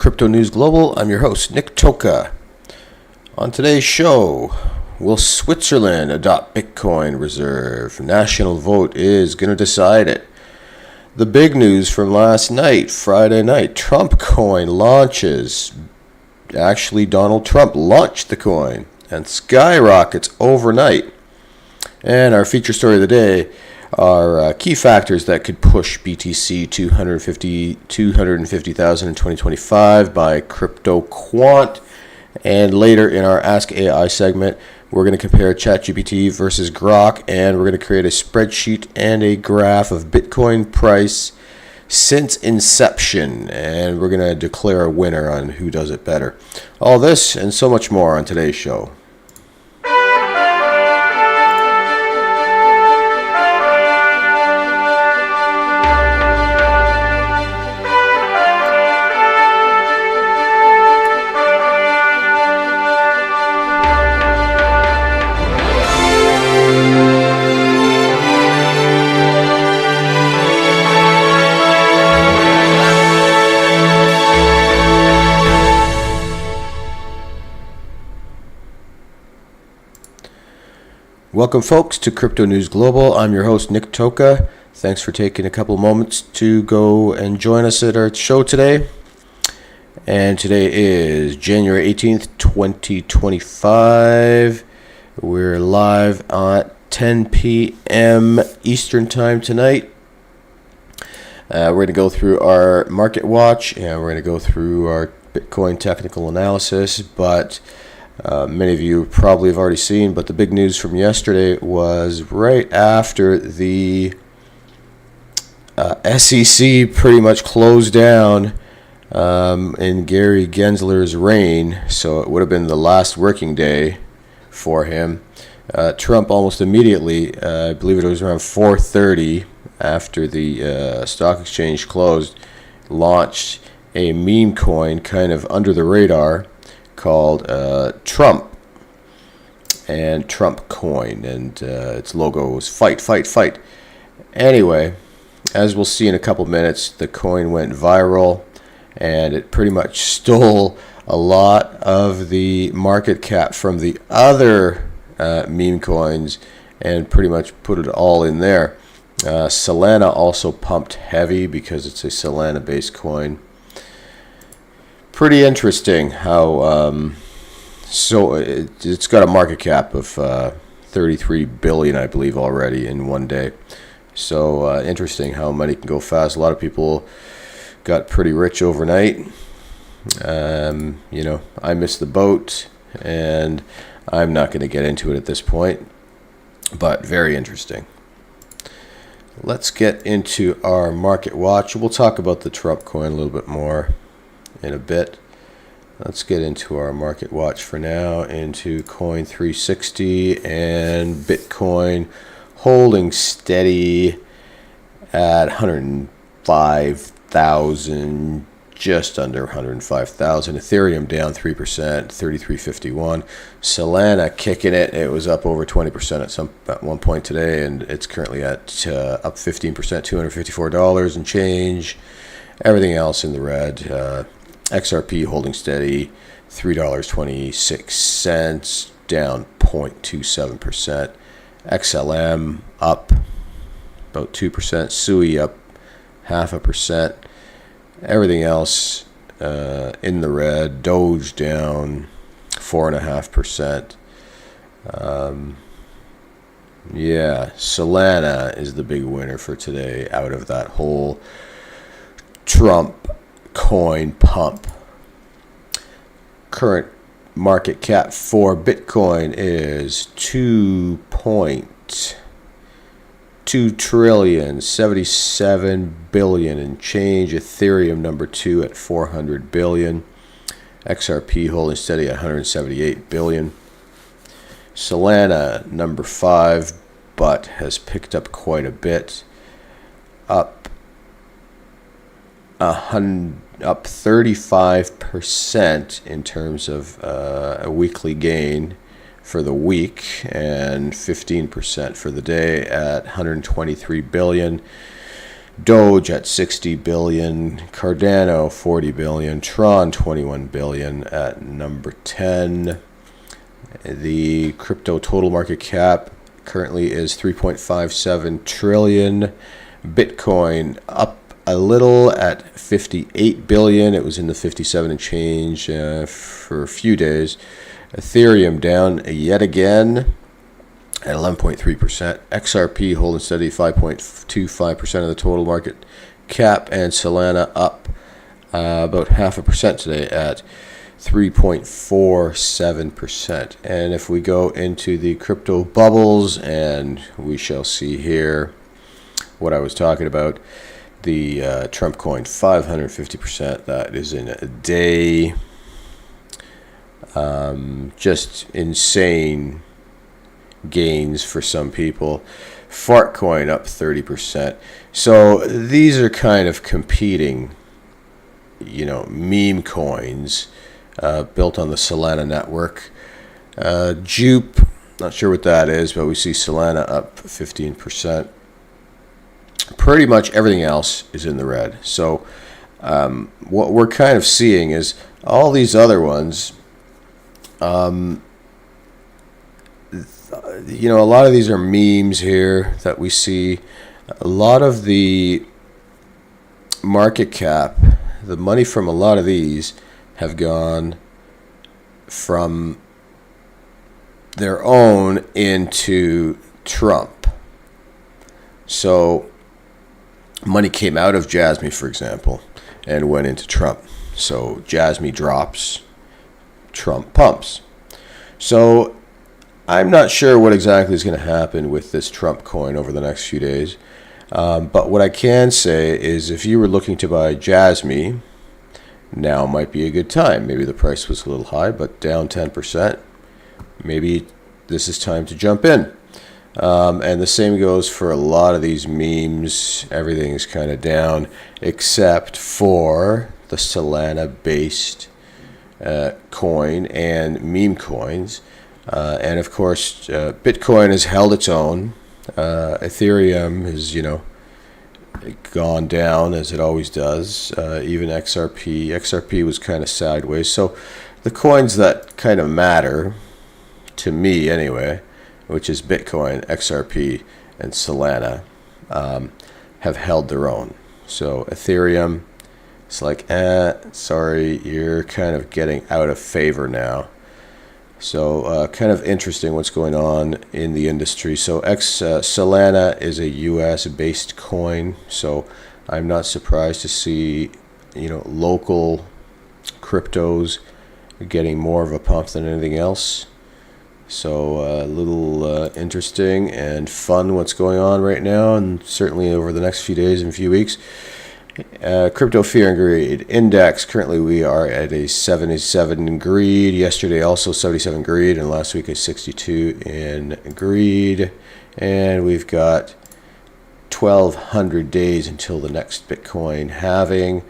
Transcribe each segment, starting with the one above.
Crypto News Global. I'm your host, Nick Toka. On today's show, will Switzerland adopt Bitcoin reserve? National vote is going to decide it. The big news from last night, Friday night, TrumpCoin launches. Actually, Donald Trump launched the coin and skyrockets overnight. And our feature story of the day are key factors that could push BTC 250,000 in 2025 by CryptoQuant. And later in our Ask AI segment, we're going to compare Chat GPT versus Grok, and we're going to create a spreadsheet and a graph of Bitcoin price since inception. And we're going to declare a winner on who does it better. All this and so much more on today's show. Welcome, folks, to Crypto News Global. I'm your host, Nick Toka. Thanks for taking a couple moments to go and join us at our show today. And today is January 18th, 2025. We're live at 10 p.m. Eastern Time tonight. We're going to go through our market watch, and we're going to go through our Bitcoin technical analysis, but many of you probably have already seen, but the big news from yesterday was right after the SEC pretty much closed down in Gary Gensler's reign, so it would have been the last working day for him. Trump almost immediately, I believe it was around 4:30 after the stock exchange closed, launched a meme coin kind of under the radar called Trump and TrumpCoin, and its logo was fight, fight, fight. Anyway, as we'll see in a couple minutes, the coin went viral, and it pretty much stole a lot of the market cap from the other meme coins and pretty much put it all in there. Solana also pumped heavy because it's a Solana-based coin. Pretty interesting how it's got a market cap of 33 billion, I believe, already in one day. So interesting how money can go fast. A lot of people got pretty rich overnight. I missed the boat, and I'm not going to get into it at this point, but very interesting. Let's get into our market watch. We'll talk about the Trump coin a little bit more in a bit. Let's get into our market watch for now, into Coin 360 and Bitcoin holding steady at 105,000, just under 105,000. Ethereum down 3%, 33.51. Solana kicking it. It was up over 20% at one point today, and it's currently at up 15%, $254 and change. Everything else in the red. XRP holding steady, $3.26, down 0.27%. XLM up about 2%. SUI up 0.5%. Everything else in the red. Doge down 4.5%. Solana is the big winner for today out of that whole Trump coin pump. Current market cap for Bitcoin is 2.2 trillion, 77 billion and change. Ethereum number 2 at 400 billion. XRP holding steady at 178 billion. Solana number 5, but has picked up quite a bit, up 35% in terms of a weekly gain for the week, and 15% for the day at 123 billion. Doge at 60 billion, Cardano 40 billion, Tron 21 billion at number 10. The crypto total market cap currently is 3.57 trillion. Bitcoin up a little at 58 billion. It was in the 57 and change for a few days. Ethereum down yet again at 11.3%. XRP holding steady, 5.25% of the total market cap, and Solana up about 0.5% today at 3.47%. And if we go into the crypto bubbles, and we shall see here what I was talking about, the TrumpCoin 550%. That is in a day. Just insane gains for some people. Fartcoin up 30%. So these are kind of competing, meme coins built on the Solana network. Jupe, not sure what that is, but we see Solana up 15%. Pretty much everything else is in the red. So what we're kind of seeing is all these other ones, a lot of these are memes here that we see. A lot of the market cap, the money from a lot of these have gone from their own into Trump. So money came out of Jasmy, for example, and went into Trump. So Jasmy drops, Trump pumps. So I'm not sure what exactly is going to happen with this Trump coin over the next few days. But what I can say is if you were looking to buy Jasmy, now might be a good time. Maybe the price was a little high, but down 10%. Maybe this is time to jump in. And the same goes for a lot of these memes. Everything is kind of down except for the Solana-based coin and meme coins. And of course, Bitcoin has held its own. Ethereum has, gone down as it always does. Even XRP was kind of sideways. So the coins that kind of matter, to me anyway, which is Bitcoin, XRP, and Solana, have held their own. So Ethereum, it's like, sorry, you're kind of getting out of favor now. So kind of interesting what's going on in the industry. So Solana is a US-based coin, so I'm not surprised to see, local cryptos getting more of a pump than anything else. So a little interesting and fun what's going on right now, and certainly over the next few days and few weeks. Crypto fear and greed index. Currently we are at a 77 in greed. Yesterday also 77 greed, and last week a 62 in greed. And we've got 1,200 days until the next Bitcoin halving,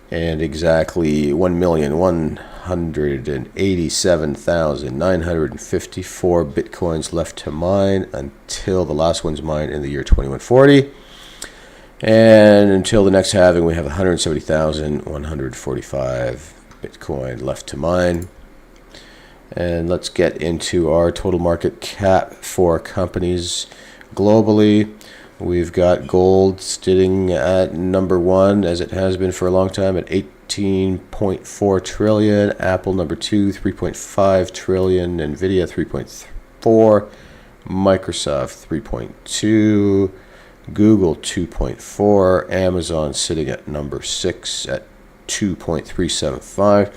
and exactly 1,187,954 Bitcoins left to mine until the last one's mined in the year 2140. And until the next halving, we have 170,145 Bitcoin left to mine. And let's get into our total market cap for companies globally. We've got gold sitting at number one, as it has been for a long time, at 18.4 trillion. Apple number two, 3.5 trillion. Nvidia 3.4. Microsoft 3.2. Google 2.4, Amazon sitting at number 6 at 2.375,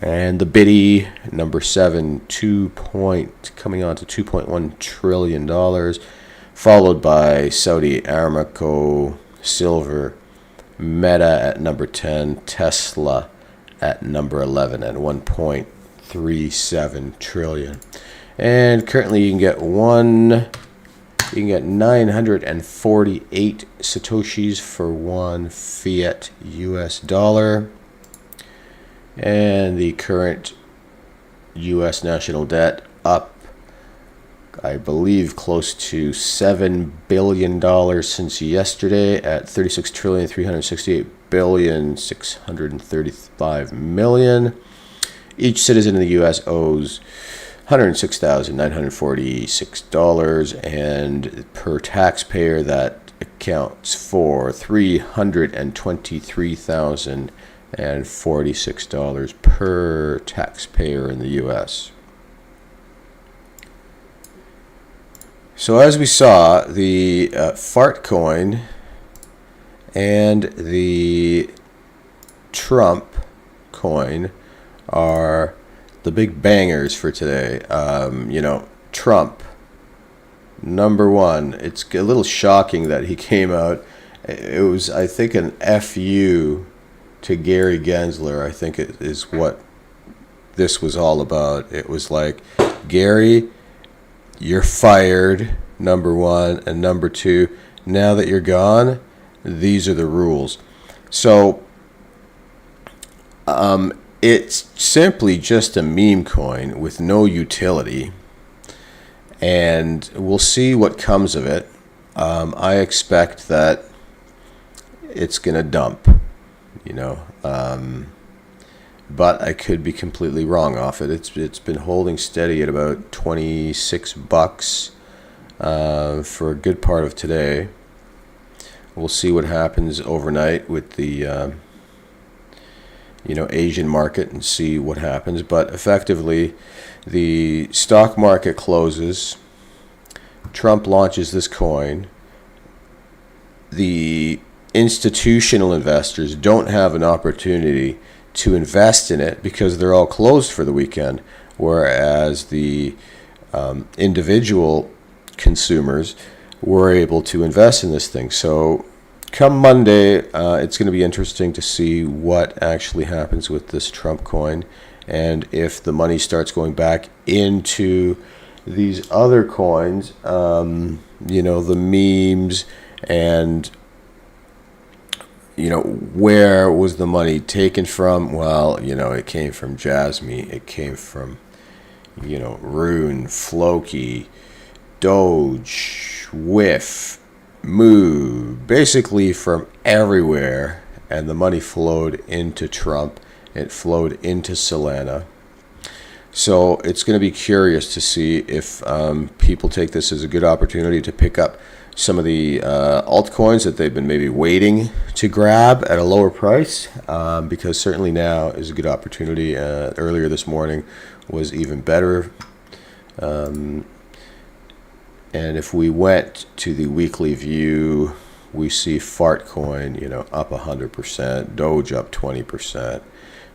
and the Biddy number 7, coming on to $2.1 trillion, followed by Saudi Aramco, Silver, Meta at number 10, Tesla at number 11 at 1.37 trillion. And currently you can get 948 Satoshis for one fiat US dollar. And the current US national debt up I believe close to $7 billion since yesterday at 36,368,635,000,000. Each citizen in the U.S. owes $106,946, and per taxpayer that accounts for $323,046 per taxpayer in the U.S. So as we saw, the fart coin and the Trump coin are the big bangers for today. Trump, number one. It's a little shocking that he came out. It was, I think, an FU to Gary Gensler. I think it is what this was all about. It was like, Gary, you're fired, number one, and number two, now that you're gone, these are the rules. So it's simply just a meme coin with no utility, and we'll see what comes of it. I expect that it's going to dump, but I could be completely wrong off it. It's been holding steady at about $26 for a good part of today. We'll see what happens overnight with the Asian market and see what happens. But effectively, the stock market closes. Trump launches this coin. The institutional investors don't have an opportunity to invest in it because they're all closed for the weekend, whereas the individual consumers were able to invest in this thing. So come Monday, it's going to be interesting to see what actually happens with this Trump coin, and if the money starts going back into these other coins, the memes, and where was the money taken from? Well, it came from Jasmine, it came from Rune, Floki, Doge, Whiff, Moo, basically from everywhere, and the money flowed into Trump. It flowed into Solana. So it's going to be curious to see if people take this as a good opportunity to pick up some of the altcoins that they've been maybe waiting to grab at a lower price, because certainly now is a good opportunity. Earlier this morning was even better. And if we went to the weekly view, we see Fartcoin, up 100%, Doge up 20%.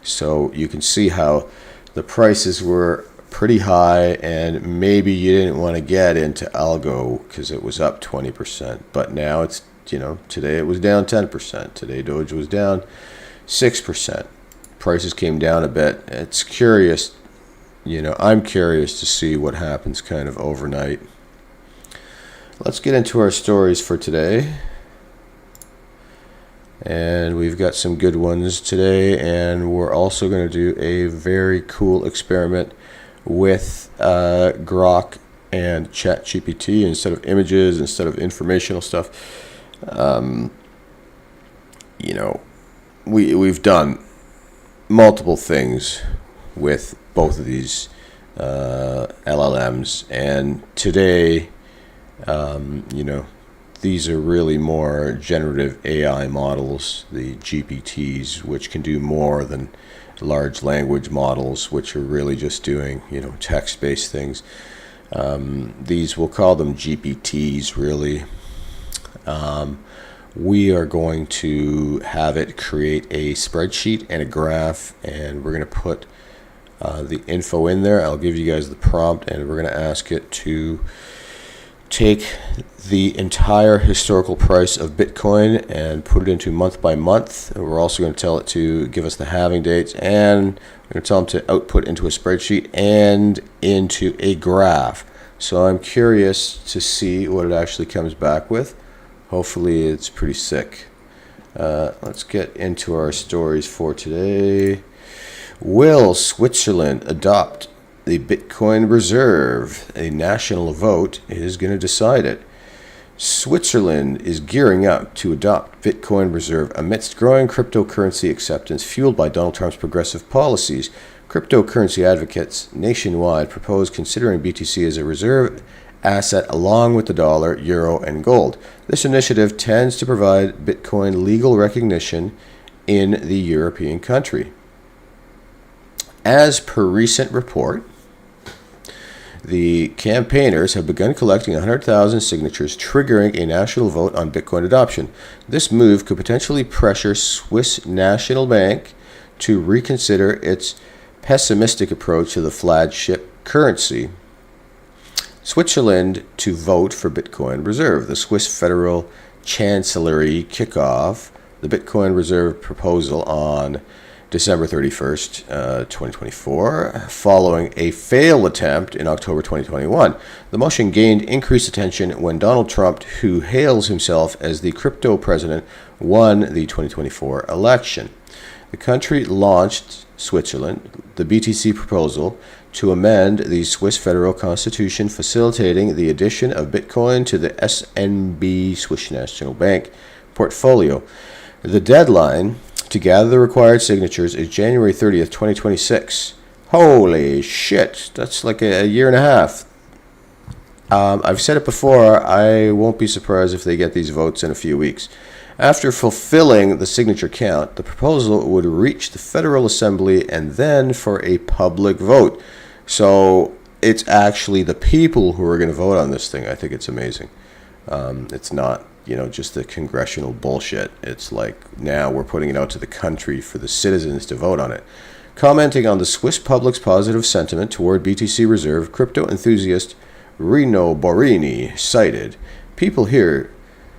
So you can see how the prices were pretty high, and maybe you didn't want to get into algo because it was up 20%. But now it's, today it was down 10%. Today Doge was down 6%. Prices came down a bit. It's curious, I'm curious to see what happens kind of overnight. Let's get into our stories for today. And we've got some good ones today, and we're also going to do a very cool experiment with Grok and Chat GPT. Instead of images, instead of informational stuff, we've done multiple things with both of these LLMs, and today, these are really more generative AI models, the GPTs, which can do more than large language models, which are really just doing, text-based things. These, we'll call them GPTs, really. We are going to have it create a spreadsheet and a graph, and we're going to put the info in there. I'll give you guys the prompt, and we're going to ask it to take the entire historical price of Bitcoin and put it into month by month. We're also going to tell it to give us the halving dates, and we're going to tell them to output into a spreadsheet and into a graph. So I'm curious to see what it actually comes back with. Hopefully it's pretty sick. Let's get into our stories for today. Will Switzerland adopt the Bitcoin reserve. A national vote is going to decide it. Switzerland is gearing up to adopt Bitcoin reserve amidst growing cryptocurrency acceptance fueled by Donald Trump's progressive policies. Cryptocurrency advocates nationwide propose considering BTC as a reserve asset along with the dollar, euro, and gold. This initiative tends to provide Bitcoin legal recognition in the European country. As per recent report, the campaigners have begun collecting 100,000 signatures, triggering a national vote on Bitcoin adoption. This move could potentially pressure Swiss National Bank to reconsider its pessimistic approach to the flagship currency. Switzerland to vote for Bitcoin reserve. The Swiss Federal Chancellery kick off the Bitcoin reserve proposal on December 31st, 2024, following a failed attempt in October 2021. The motion gained increased attention when Donald Trump, who hails himself as the crypto president, won the 2024 election. The country launched Switzerland, the BTC proposal, to amend the Swiss federal constitution, facilitating the addition of Bitcoin to the SNB, Swiss National Bank, portfolio. The deadline to gather the required signatures is January 30th, 2026. Holy shit, that's like a year and a half. I've said it before, I won't be surprised if they get these votes in a few weeks. After fulfilling the signature count, the proposal would reach the Federal Assembly and then for a public vote. So it's actually the people who are going to vote on this thing. I think it's amazing. It's not, just the congressional bullshit. It's like now we're putting it out to the country for the citizens to vote on it. Commenting on the Swiss public's positive sentiment toward BTC reserve, crypto enthusiast Rino Borini cited, "People here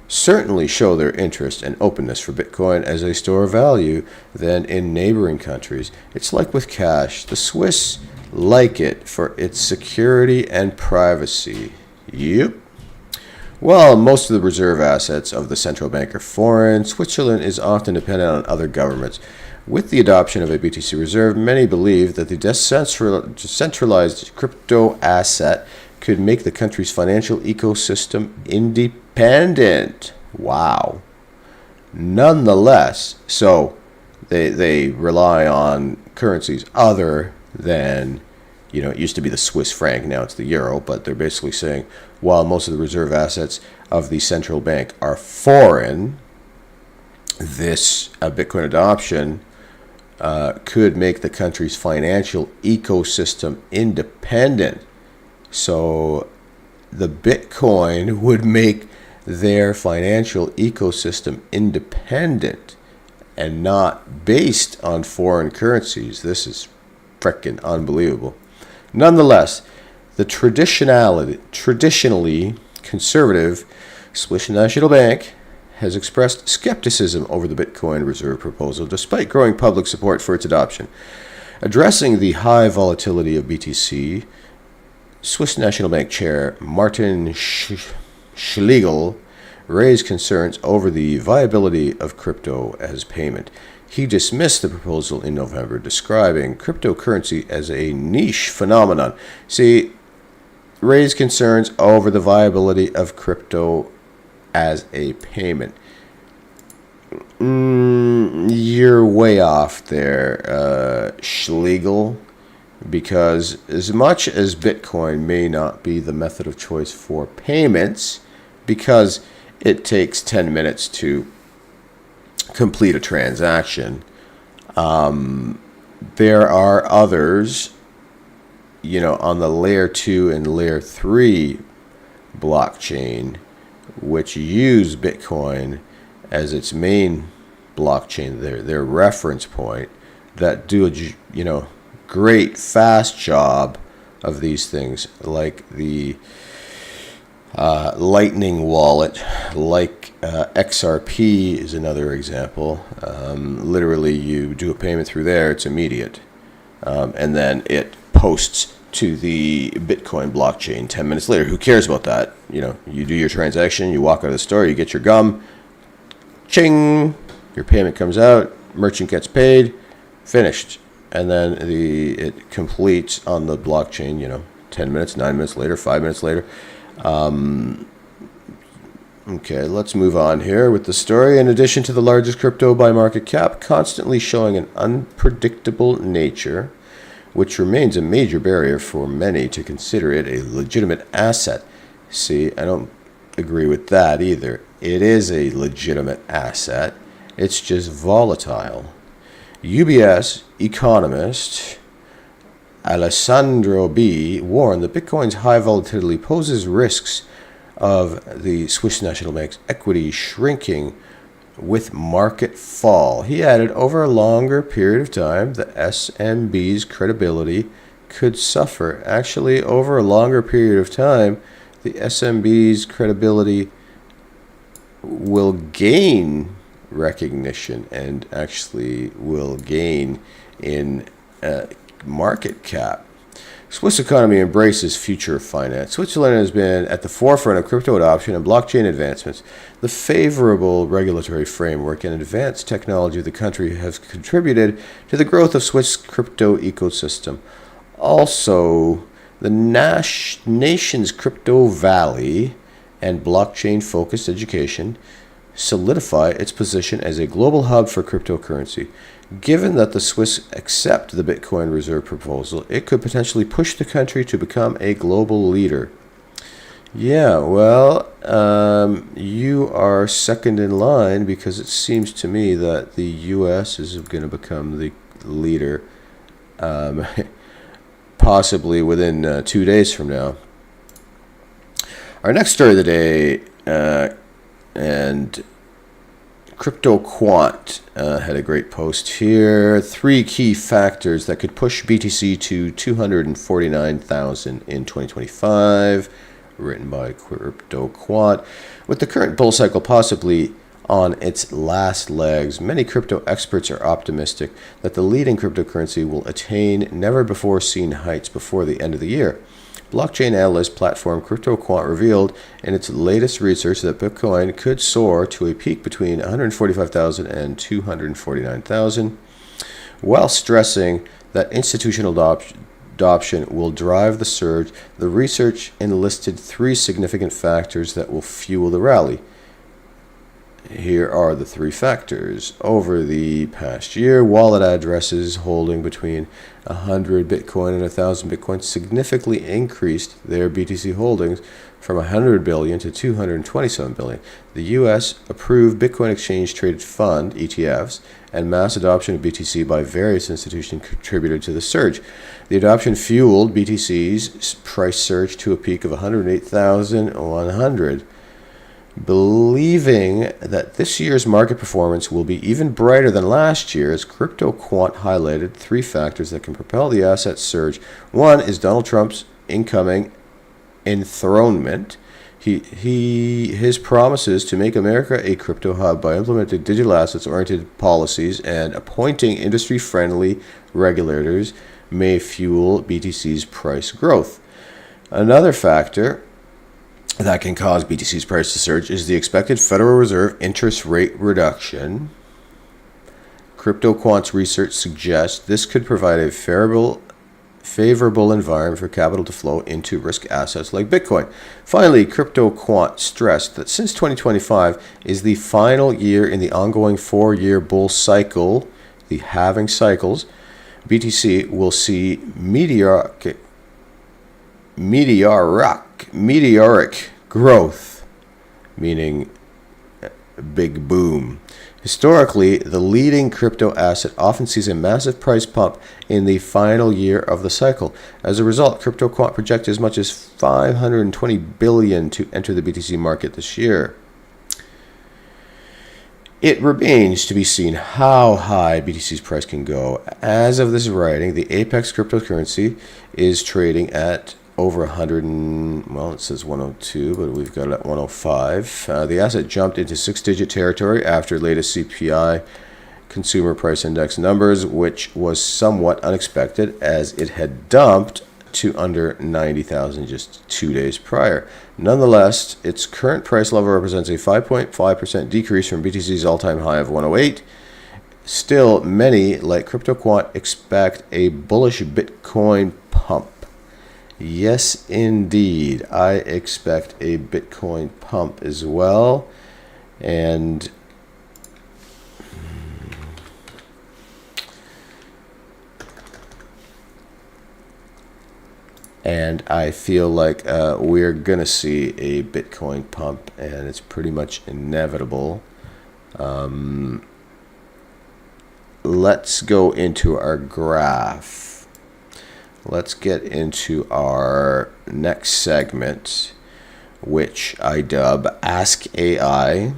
certainly show their interest and openness for Bitcoin as a store of value than in neighboring countries. It's like with cash. The Swiss like it for its security and privacy." Yep. While most of the reserve assets of the central bank are foreign, Switzerland is often dependent on other governments. With the adoption of a BTC reserve, many believe that the decentralized crypto asset could make the country's financial ecosystem independent. Wow. Nonetheless, so they rely on currencies other than, it used to be the Swiss franc, now it's the euro, but they're basically saying while most of the reserve assets of the central bank are foreign, this Bitcoin adoption could make the country's financial ecosystem independent. So the Bitcoin would make their financial ecosystem independent and not based on foreign currencies. This is freaking unbelievable. Nonetheless, the traditionally conservative Swiss National Bank has expressed skepticism over the Bitcoin reserve proposal despite growing public support for its adoption. Addressing the high volatility of BTC, Swiss National Bank Chair Martin Schlegel raised concerns over the viability of crypto as payment. He dismissed the proposal in November, describing cryptocurrency as a niche phenomenon. See, raised concerns over the viability of crypto as a payment. You're way off there, Schlegel, because as much as Bitcoin may not be the method of choice for payments, because it takes 10 minutes to complete a transaction, there are others, on the layer 2 and layer 3 blockchain, which use Bitcoin as its main blockchain, their reference point, that do a great fast job of these things, like the Lightning wallet, like XRP is another example. Literally, you do a payment through there, it's immediate, and then it posts to the Bitcoin blockchain 10 minutes later. Who cares about that? You do your transaction, you walk out of the store, you get your gum, ching, your payment comes out, merchant gets paid, finished. and then it completes on the blockchain, 10 minutes, 9 minutes later, 5 minutes later. Okay, let's move on here with the story. In addition to the largest crypto by market cap constantly showing an unpredictable nature, which remains a major barrier for many to consider it a legitimate asset. See, I don't agree with that either. It is a legitimate asset. It's just volatile. UBS economist Alessandro B. warned that Bitcoin's high volatility poses risks of the Swiss National Bank's equity shrinking with market fall. He added, over a longer period of time, the SNB's credibility could suffer. Actually, over a longer period of time, the SNB's credibility will gain recognition and actually will gain in market cap. Swiss economy embraces future finance. Switzerland has been at the forefront of crypto adoption and blockchain advancements. The favorable regulatory framework and advanced technology of the country have contributed to the growth of Swiss crypto ecosystem. Also, the nation's crypto valley and blockchain-focused education solidify its position as a global hub for cryptocurrency. Given that the Swiss accept the Bitcoin reserve proposal, it could potentially push the country to become a global leader. Yeah, well, you are second in line, because it seems to me that the U.S. is going to become the leader possibly within 2 days from now. Our next story of the day, and CryptoQuant had a great post here. 3 key factors that could push BTC to 249,000 in 2025, written by CryptoQuant. With the current bull cycle possibly on its last legs, many crypto experts are optimistic that the leading cryptocurrency will attain never-before-seen heights before the end of the year. Blockchain analyst platform CryptoQuant revealed in its latest research that Bitcoin could soar to a peak between 145,000 and 249,000, while stressing that institutional adoption will drive the surge. The research enlisted 3 significant factors that will fuel the rally. Here are the 3 factors. Over the past year, wallet addresses holding between 100 Bitcoin and 1,000 Bitcoin significantly increased their BTC holdings from 100 billion to 227 billion. The U.S. approved Bitcoin Exchange Traded Fund, ETFs, and mass adoption of BTC by various institutions contributed to the surge. The adoption fueled BTC's price surge to a peak of 108,100. Believing that this year's market performance will be even brighter than last year's, CryptoQuant highlighted 3 factors that can propel the asset surge. 1 is Donald Trump's incoming enthronement. His promises to make America a crypto hub by implementing digital assets-oriented policies and appointing industry-friendly regulators may fuel BTC's price growth. Another factor that can cause BTC's price to surge is the expected Federal Reserve interest rate reduction. CryptoQuant's research suggests this could provide a favorable environment for capital to flow into risk assets like Bitcoin. Finally, CryptoQuant stressed that since 2025 is the final year in the ongoing 4-year bull cycle, the halving cycles, BTC will see meteoric growth, meaning big boom. Historically, the leading crypto asset often sees a massive price pump in the final year of the cycle. As a result, CryptoQuant projects as much as 520 billion to enter the BTC market this year. It remains to be seen how high BTC's price can go. As of this writing, the apex cryptocurrency is trading at over 100 it says 102, but we've got it at 105. The asset jumped into 6-digit territory after latest CPI consumer price index numbers, which was somewhat unexpected as it had dumped to under 90,000 just 2 days prior. Nonetheless, its current price level represents a 5.5% decrease from BTC's all-time high of 108. Still, many, like CryptoQuant, expect a bullish Bitcoin pump. Yes, indeed. I expect a Bitcoin pump as well. And I feel like we're going to see a Bitcoin pump, and it's pretty much inevitable. Let's go into our graph. Let's get into our next segment, which I dub Ask AI.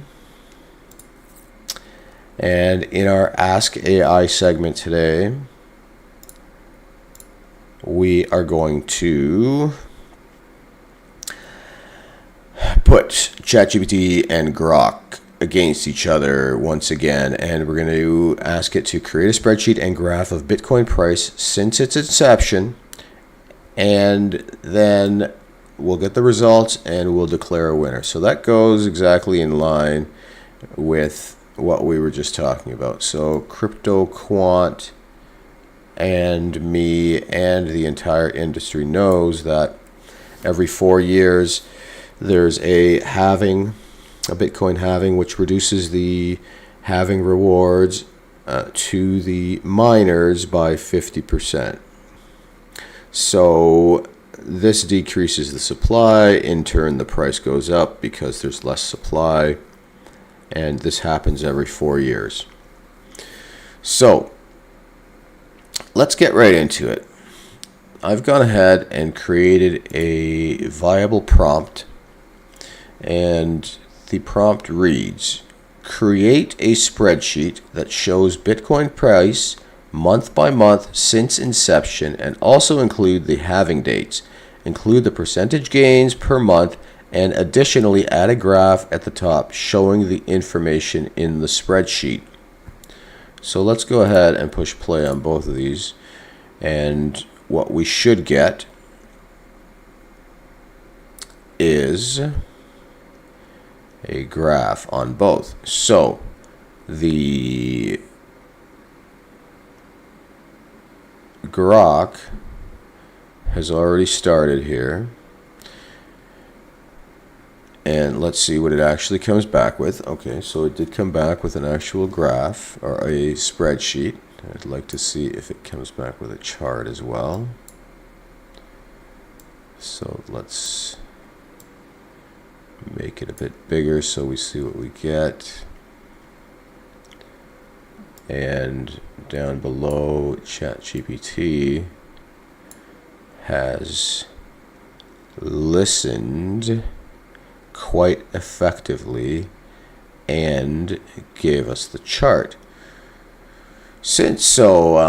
And in our Ask AI segment today, we are going to put Chat GPT and Grok against each other once again, and we're going to ask it to create a spreadsheet and graph of Bitcoin price since its inception, and then we'll get the results and we'll declare a winner. So that goes exactly in line with what we were just talking about. So CryptoQuant and me and the entire industry knows that every 4 years there's a halving, a Bitcoin halving, which reduces the halving rewards to the miners by 50%. So this decreases the supply. In turn, the price goes up because there's less supply. And this happens every 4 years. So let's get right into it. I've gone ahead and created a viable prompt. And the prompt reads, create a spreadsheet that shows Bitcoin price month by month since inception and also include the halving dates. Include the percentage gains per month and additionally add a graph at the top showing the information in the spreadsheet. So let's go ahead and push play on both of these. And what we should get is a graph on both. So the Grok has already started here, and let's see what it actually comes back with. Okay, so it did come back with an actual graph or a spreadsheet. I'd like to see if it comes back with a chart as well. So let's make it a bit bigger so we see what we get. And down below, Chat GPT has listened quite effectively and gave us the chart. Grok,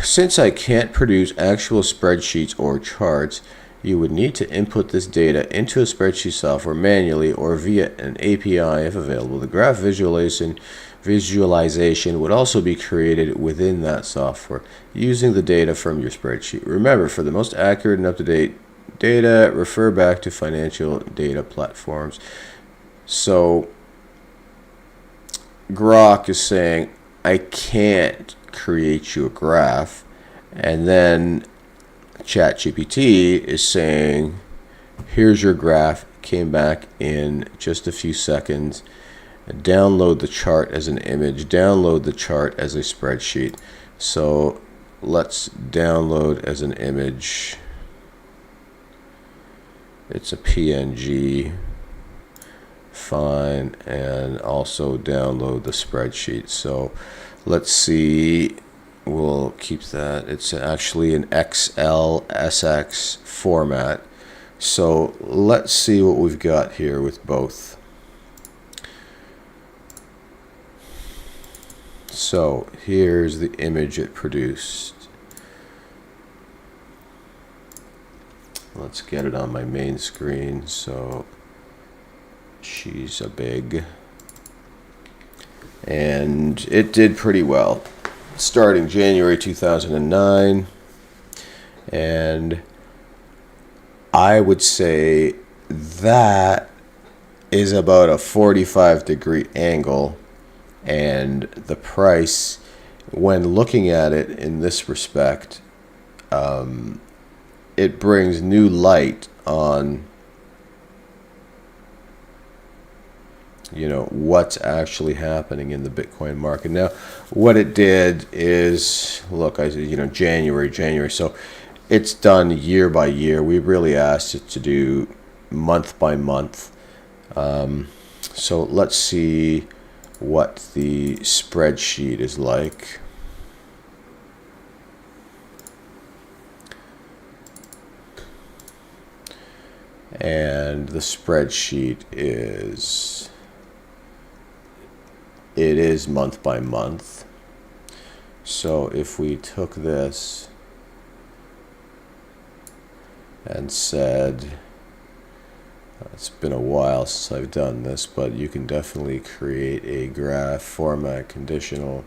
since I can't produce actual spreadsheets or charts, you would need to input this data into a spreadsheet software manually or via an API if available. The graph visualization would also be created within that software using the data from your spreadsheet. Remember, for the most accurate and up-to-date data, refer back to financial data platforms. So Grok is saying, I can't create you a graph, and then ChatGPT is saying, here's your graph, came back in just a few seconds, download the chart as an image, download the chart as a spreadsheet. So let's download as an image. It's a PNG, fine, and also download the spreadsheet. So let's see. We'll keep that. It's actually an XLSX format. So let's see what we've got here with both. So here's the image it produced. Let's get it on my main screen. So she's a big. And it did pretty well. Starting January 2009, and I would say that is about a 45-degree angle And the price, when looking at it in this respect, it brings new light on, you know, what's actually happening in the Bitcoin market. Now, what it did is, look, you know, January. So it's done year by year. We really asked it to do month by month. So let's see what the spreadsheet is like. And the spreadsheet is, it is month by month. So if we took this and said, it's been a while since I've done this, but you can definitely create a graph format conditional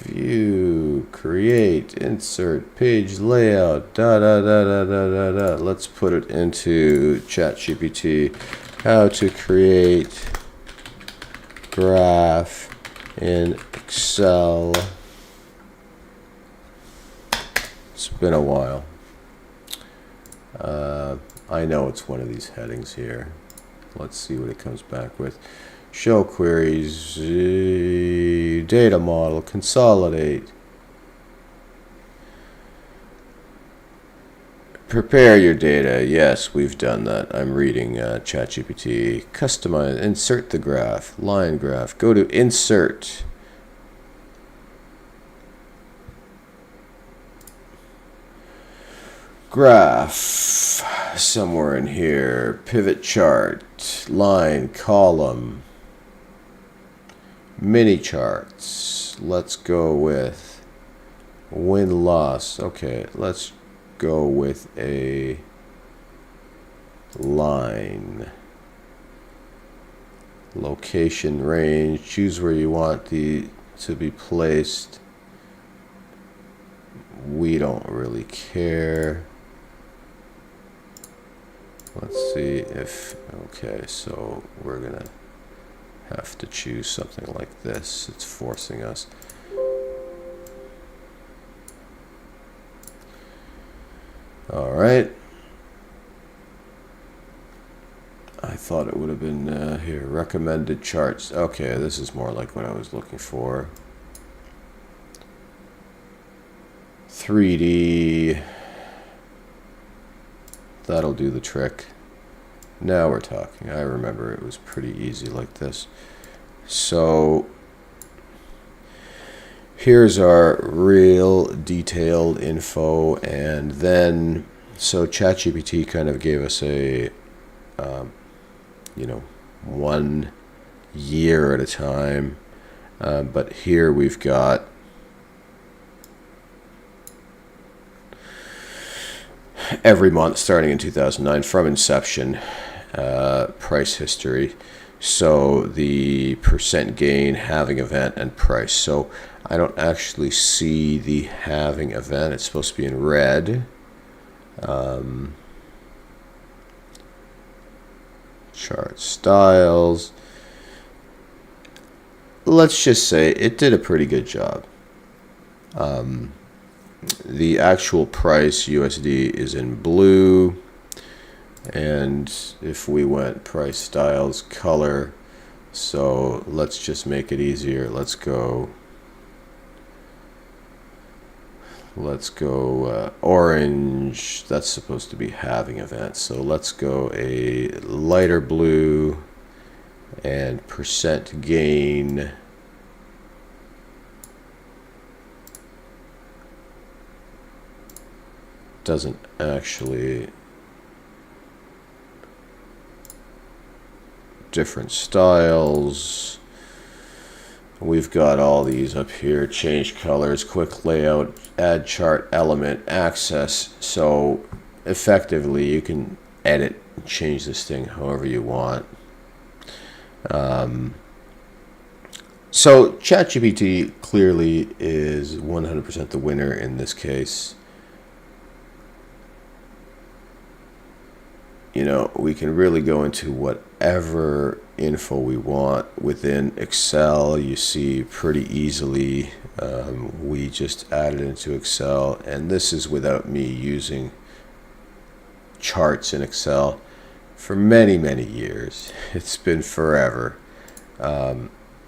view, create, insert, page layout, Let's put it into Chat GPT. How to create graph in Excel. It's been a while. I know it's one of these headings here. Let's see what it comes back with. Show queries, data model, consolidate. Prepare your data. Yes, we've done that. I'm reading Chat GPT. Customize, insert the graph, line graph. Go to insert. Graph, somewhere in here, pivot chart, line, column, mini charts. Let's go with win-loss. Okay, let's go with a line. Location, range, choose where you want the to be placed. We don't really care. Let's see if, okay, so we're gonna have to choose something like this. It's forcing us. All right. I thought it would have been here, recommended charts. Okay, this is more like what I was looking for. 3D. That'll do the trick. Now we're talking. I remember it was pretty easy like this. So here's our real detailed info, and then so ChatGPT kind of gave us a you know, 1 year at a time, but here we've got every month starting in 2009 from inception, price history. So the percent gain, halving event, and price. So I don't actually see the halving event. It's supposed to be in red. Chart styles. Let's just say it did a pretty good job. The actual price USD is in blue, and if we went price styles color, so let's just make it easier. Let's go orange. That's supposed to be halving event, so let's go a lighter blue, and percent gain doesn't actually, different styles. We've got all these up here, change colors, quick layout, add chart element, access. So effectively you can edit and change this thing however you want. So ChatGPT clearly is 100% the winner in this case. you know, we can really go into whatever info we want within Excel. You see pretty easily, we just added into Excel, and this is without me using charts in Excel for many, many years. It's been forever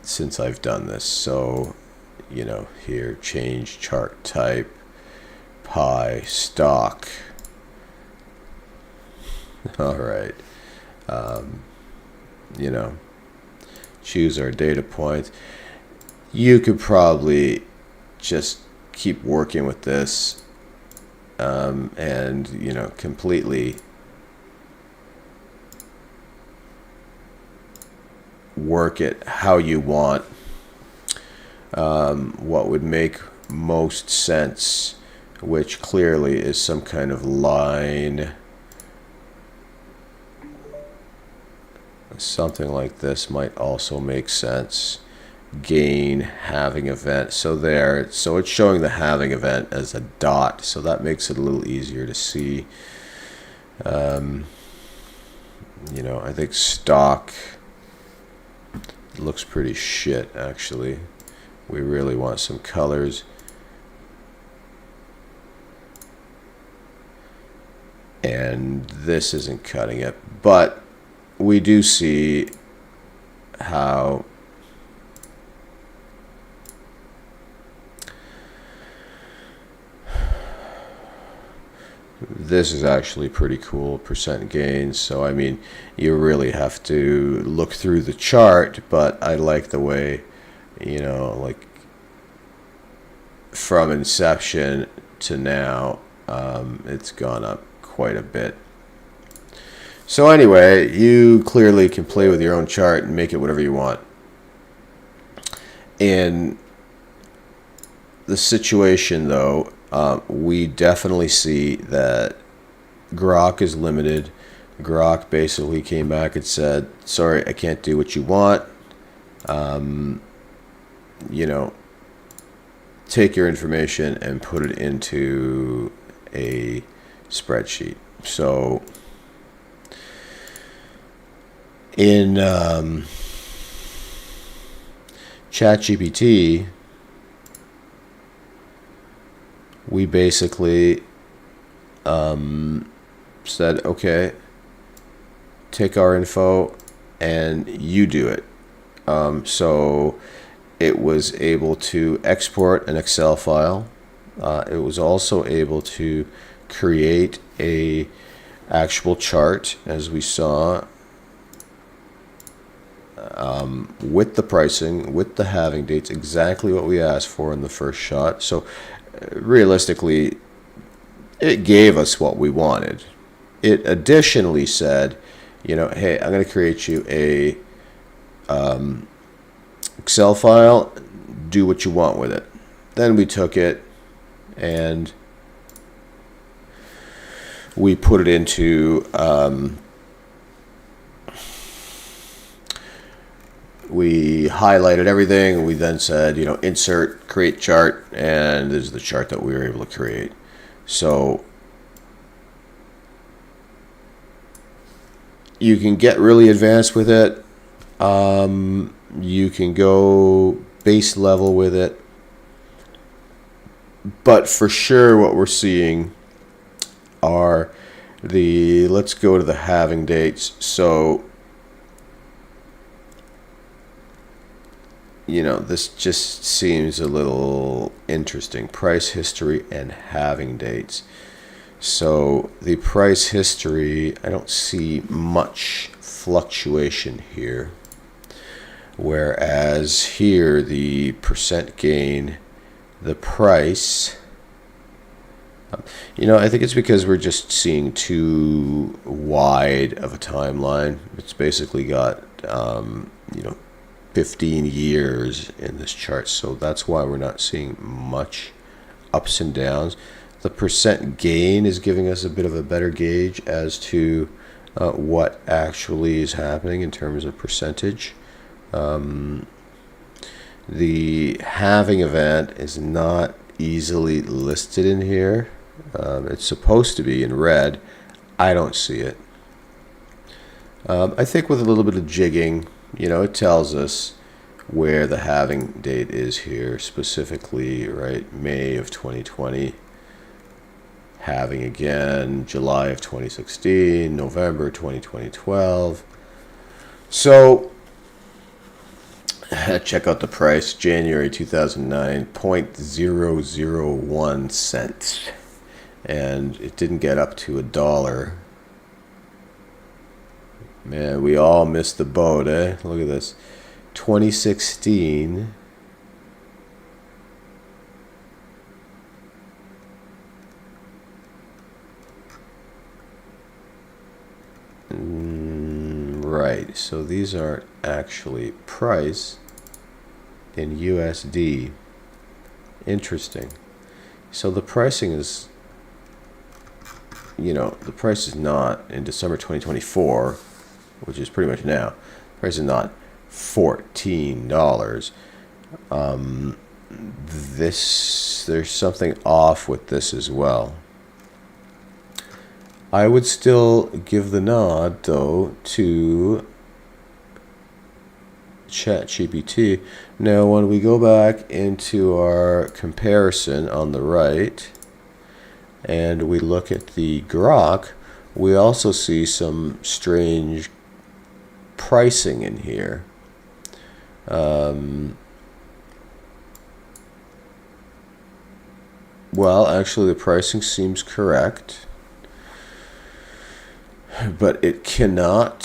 since I've done this. So, you know, here, change chart type, pie, stock. All right. You know, choose our data points. You could probably just keep working with this and, you know, completely work it how you want. What would make most sense, which clearly is some kind of line. Something like this might also make sense. Gain halving event. So there, so it's showing the halving event as a dot, so that makes it a little easier to see. You know, I think stock looks pretty shit, actually. We really want some colors. And this isn't cutting it, but we do see how this is actually pretty cool, percent gains. So I mean, you really have to look through the chart, but I like the way, you know, like from inception to now, it's gone up quite a bit. So anyway, you clearly can play with your own chart and make it whatever you want. In the situation, though, we definitely see that Grok is limited. Grok basically came back and said, sorry, I can't do what you want. You know, take your information and put it into a spreadsheet. So in Chat GPT, we basically said, okay, take our info and you do it. So it was able to export an Excel file. It was also able to create a actual chart, as we saw, with the pricing, with the halving dates, exactly what we asked for in the first shot. So realistically, it gave us what we wanted. It additionally said, you know, hey, I'm going to create you a Excel file, do what you want with it. Then we took it and we put it into we highlighted everything. We then said, you know, insert, create chart, and this is the chart that we were able to create. So you can get really advanced with it. You can go base level with it. But for sure what we're seeing are the, let's go to the halving dates. So, you know, this just seems a little interesting. Price history and halving dates. So the price history, I don't see much fluctuation here. Whereas here, the percent gain, the price, you know, I think it's because we're just seeing too wide of a timeline. It's basically got, you know, 15 years in this chart, so that's why we're not seeing much ups and downs. The percent gain is giving us a bit of a better gauge as to what actually is happening in terms of percentage. The halving event is not easily listed in here. It's supposed to be in red. I don't see it. I think with a little bit of jigging, it tells us where the halving date is here, specifically, right, May of 2020, halving again, July of 2016, November 2012. So, check out the price, January 2009, 0.001 cents. And it didn't get up to $1. Man, we all missed the boat, eh? Look at this. 2016. Right, so these aren't actually price in USD. Interesting. So the pricing is, the price is not in December 2024, which is pretty much now. The price is not $14. There's something off with this as well. I would still give the nod, though, to Chat GPT. Now, when we go back into our comparison on the right, and we look at the Grok, we also see some strange pricing in here. Well, actually, the pricing seems correct, but it cannot.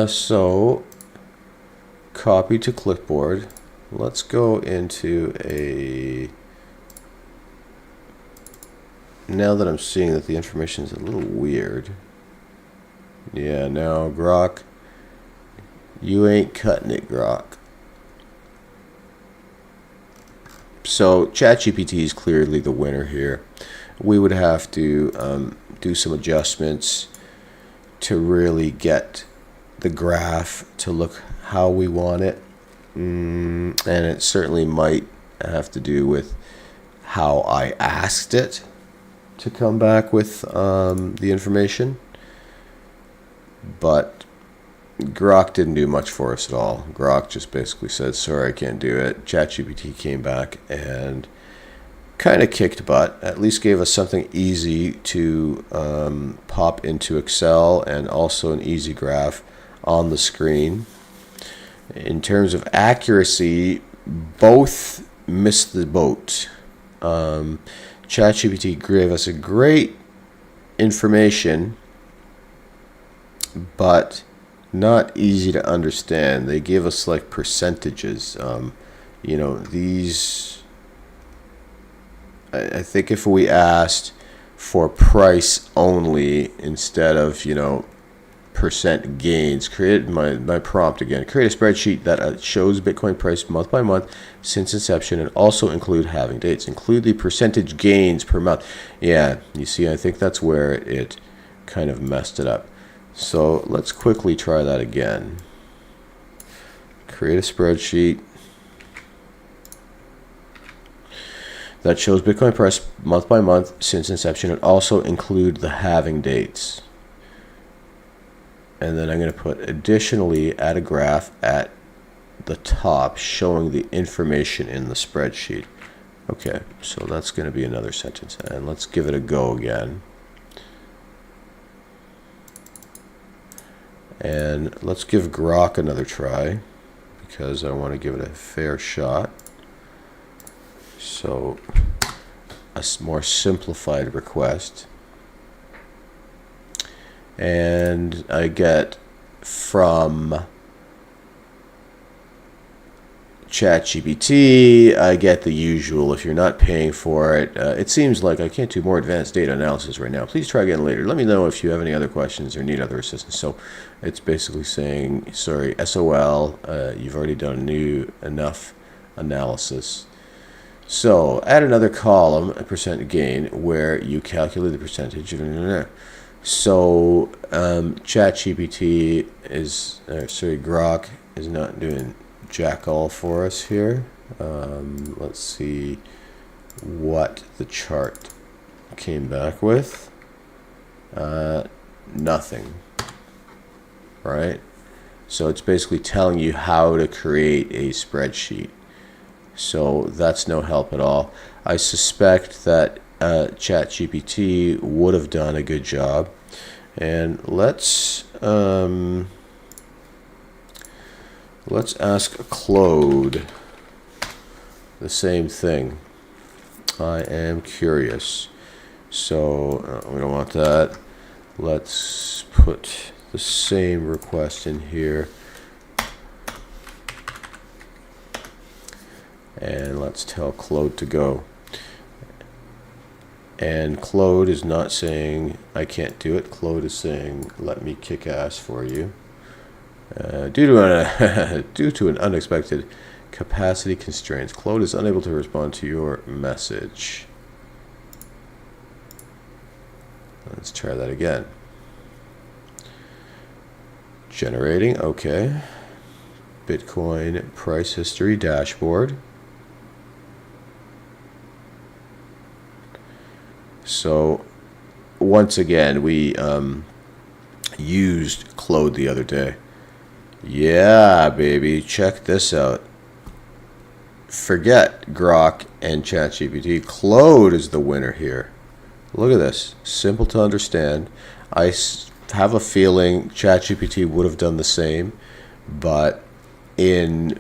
So, copy to clipboard. Let's go into a... Now that I'm seeing that the information is a little weird. Yeah, now, Grok, you ain't cutting it, Grok. So, ChatGPT is clearly the winner here. We would have to do some adjustments to really get the graph to look how we want it. And it certainly might have to do with how I asked it to come back with the information. But Grok didn't do much for us at all. Grok just basically said, sorry, I can't do it. ChatGPT came back and kind of kicked butt, at least gave us something easy to pop into Excel and also an easy graph on the screen. In terms of accuracy, both missed the boat. ChatGPT gave us a great information, but not easy to understand. They gave us like percentages. These, I think if we asked for price only instead of, percent gains, create my prompt again. Create a spreadsheet that shows Bitcoin price month by month since inception and also include halving dates. Include the percentage gains per month. Yeah, you see, I think that's where it kind of messed it up. So let's quickly try that again. Create a spreadsheet that shows Bitcoin price month by month since inception and also include the halving dates. And then I'm going to put additionally add a graph at the top showing the information in the spreadsheet. Okay, so that's going to be another sentence. And let's give it a go again. And let's give Grok another try because I want to give it a fair shot. So a more simplified request. And I get from Chat GPT, I get the usual. If you're not paying for it, it seems like I can't do more advanced data analysis right now. Please try again later. Let me know if you have any other questions or need other assistance. So it's basically saying, sorry, SOL, you've already done enough analysis. So add another column, a percent gain, where you calculate the percentage of... So ChatGPT is, Grok is not doing jack all for us here. Let's see what the chart came back with. Nothing. right? So it's basically telling you how to create a spreadsheet. So that's no help at all. I suspect that Chat GPT would have done a good job. And let's ask Claude the same thing. I am curious. So we don't want that. Let's put the same request in here. And let's tell Claude to go. And Claude is not saying I can't do it. Claude is saying let me kick ass for you. Due to an unexpected capacity constraints, Claude is unable to respond to your message. Let's try that again. Generating, okay. Bitcoin price history dashboard. So once again, we used Claude the other day. Yeah, baby, check this out. Forget Grok and Chat GPT. Claude is the winner here. Look at this. Simple to understand. I have a feeling Chat GPT would have done the same, but in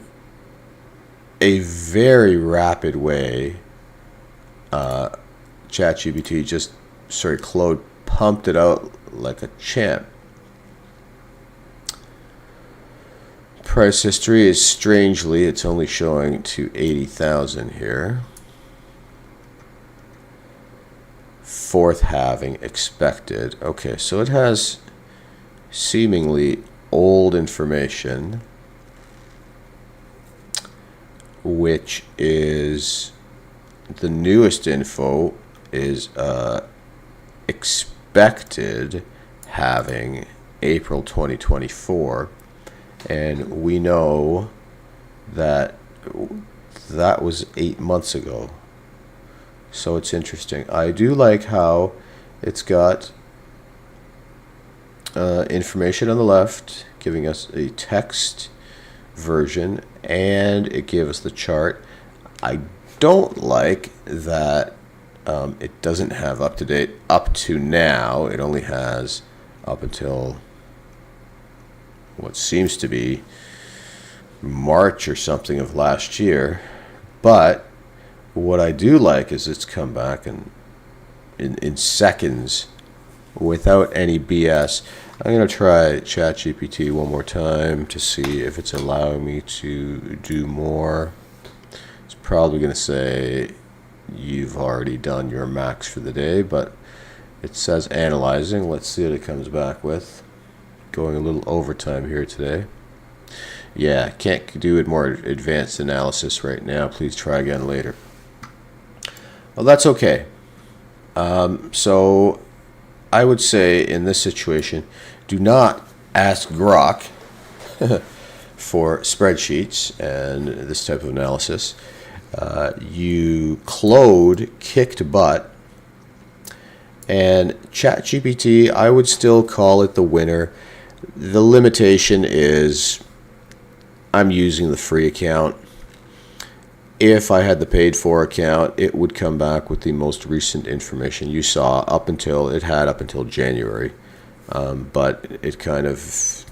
a very rapid way, ChatGPT Claude pumped it out like a champ. Price history is strangely, it's only showing to 80,000 here. Fourth halving expected. Okay, so it has seemingly old information, which is the newest info is expected halving April 2024, and we know that that was 8 months ago. So it's interesting. I do like how it's got information on the left, giving us a text version, and it gave us the chart. I don't like that it doesn't have up to date up to now. It only has up until what seems to be March or something of last year. But what I do like is it's come back in seconds without any BS. I'm going to try ChatGPT one more time to see if it's allowing me to do more. It's probably going to say you've already done your max for the day, but it says analyzing. Let's see what it comes back with. Going a little overtime here today. Yeah, can't do it more advanced analysis right now. Please try again later. Well, that's okay. So I would say in this situation, do not ask Grok for spreadsheets and this type of analysis. Claude kicked butt, and ChatGPT, I would still call it the winner. The limitation is I'm using the free account. If I had the paid for account, it would come back with the most recent information you saw up until January. But it kind of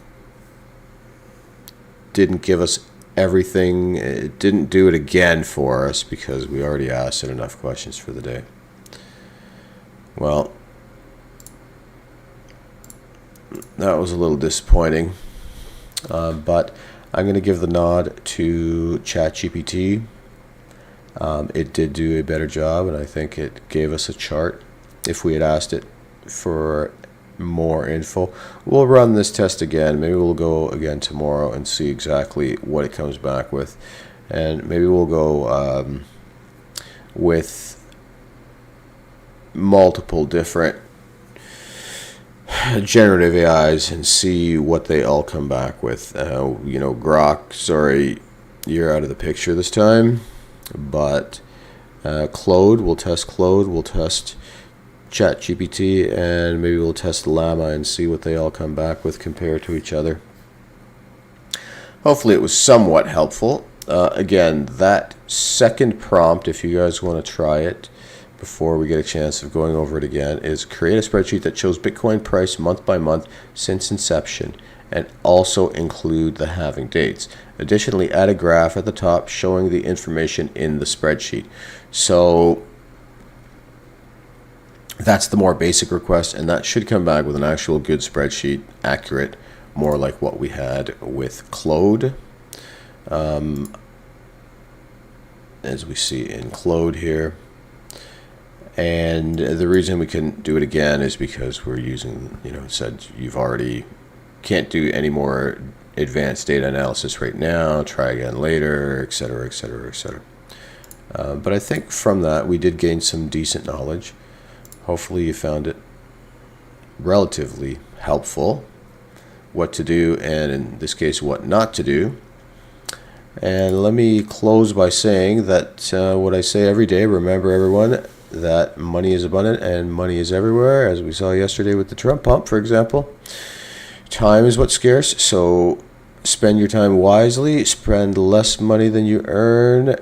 didn't give us everything. It didn't do it again for us because we already asked it enough questions for the day. Well, that was a little disappointing. But I'm going to give the nod to ChatGPT. It did do a better job, and I think it gave us a chart. If we had asked it for more info, we'll run this test again. Maybe we'll go again tomorrow and see exactly what it comes back with, and maybe we'll go with multiple different generative AIs and see what they all come back with. Grok, sorry, you're out of the picture this time. But Claude, we'll test Chat GPT, and maybe we'll test Llama and see what they all come back with compared to each other. Hopefully it was somewhat helpful. Again, that second prompt, if you guys want to try it before we get a chance of going over it again, is create a spreadsheet that shows Bitcoin price month by month since inception, and also include the halving dates. Additionally, add a graph at the top showing the information in the spreadsheet. So that's the more basic request, and that should come back with an actual good spreadsheet, accurate, more like what we had with Claude. As we see in Claude here. And the reason we couldn't do it again is because we're using, it said you've already can't do any more advanced data analysis right now, try again later, etc., etc., etc. But I think from that we did gain some decent knowledge. Hopefully you found it relatively helpful, what to do, and in this case what not to do. And let me close by saying that what I say every day, remember everyone, that money is abundant and money is everywhere, as we saw yesterday with the Trump pump, for example. Time is what's scarce, so spend your time wisely, spend less money than you earn,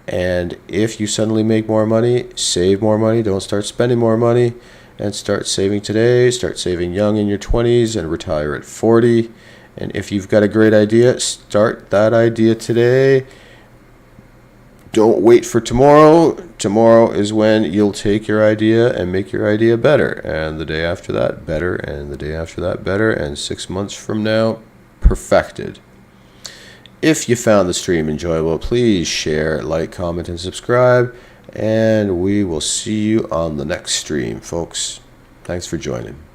and if you suddenly make more money, save more money. Don't start spending more money, and start saving today. Start saving young in your 20s and retire at 40. And if you've got a great idea, start that idea today. Don't wait for tomorrow. Tomorrow is when you'll take your idea and make your idea better. And the day after that, better. And the day after that, better. And 6 months from now, perfected. If you found the stream enjoyable, please share, like, comment, and subscribe. And we will see you on the next stream, folks. Thanks for joining.